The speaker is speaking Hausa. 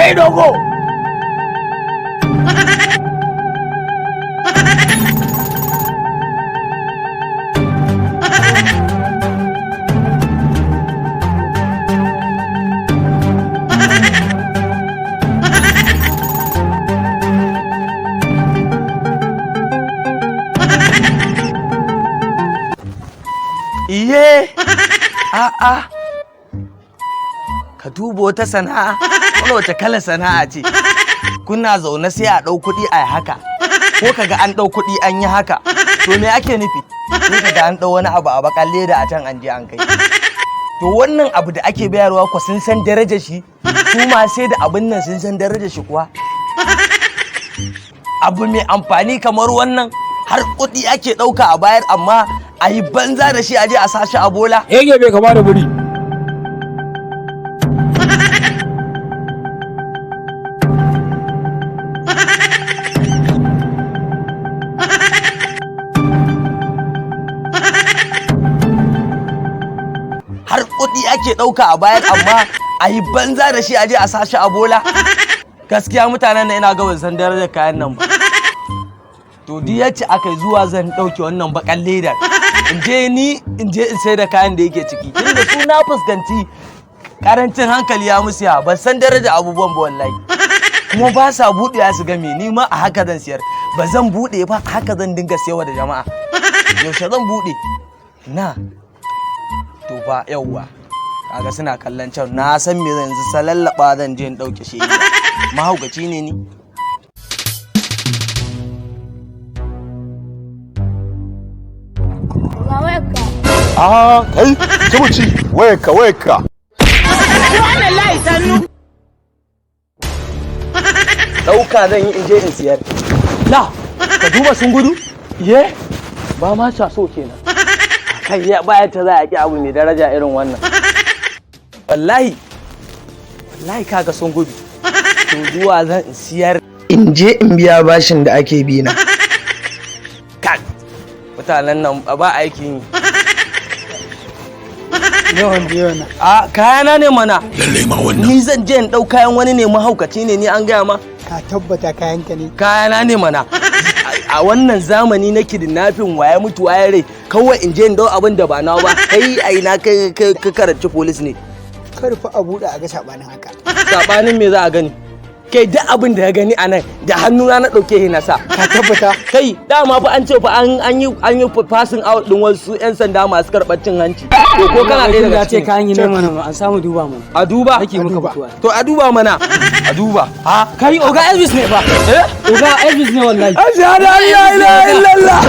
kai dogo. Iye, a'a, ka duba wata sana'a, wani wace kalar sana'a ce, kuna zaune sai a ɗau kuɗi a haka, ko kaga an ɗau kuɗi an yi haka, to me ake nufi? Ko kaga an ɗau wani abu a bakan leda a can an je an kai. To wannan abu da ake bayarwa ku sun san darajar shi, su ma sai da abin nan sun san darajar shi kuwa. Abu mai amfani kamar wannan har kuɗi ake ɗauka a bayar amma a yi banza da shi aje a sashi a bola. Ege bai kama da buri. Har kuɗi ake ɗauka a bayar amma a yi banza da shi aje a sashi a bola. Gaskiya mutanen da ina ga ban san darajar kayan nan ba. To duk yace aka zuwa zan ɗauke wannan bakan ledar. In je in sai da kayan da yake ciki. Tunda su na fuskanci karancin hankali ya musu ya ban san daraja abubuwan ba wallahi. Kuma ba sa buɗewa su game ni ma a haka zan siyar. Ba zan buɗe ba haka zan dinga siyarwa da jama'a. Yaushe zan buɗe? Na. To fa yauwa. Kaga suna kallon can na san me zan yanzu salallaba zan je in ɗauke shi. Mahaukaci ne ni. Kai, kimuci, wayarka. Wannan layi sannu. Ɗauka zan yi in je in siyar. La, ka duba sun gudu? Ye, ba ma sa so kenan. Kai ya bayan ta za a ƙi abu mai daraja irin wannan. Wallahi kaga sun gudu. To zuwa zan in siyar. In je in biya bashin da ake bi na. Kai, mutanen nan ba aikin yi. Yawan. A kayana ne mana. Lalle ma wannan. Ni zan je in ɗau kayan wani ne mahaukaci ne ni an gaya ma. Ka tabbata kayanka ne. Kayana ne mana. A wannan zamani na kidnapping waye mutu waye rai kawai in je in dau abin da ba nawa ba. Kai a ina ka karanci police ne. Karfa a buɗe a ga sabanin haka. Sabanin me za a gani? Kai duk abin da ya gani a nan da hannuna na ɗauke shi na sa. Ka tabbata? Kai dama fa an ce fa an yi passing out din wasu 'yan sanda masu karɓar cin hanci. To ko kana ɗaya daga cikin kayan yi ne mana an samu duba mana. A duba? Ake muka fituwa. To a duba mana. A duba. Kai Oga Elvis ne fa. Eh? Oga Elvis ne wallahi. Ashhadu an la ilaha illallah.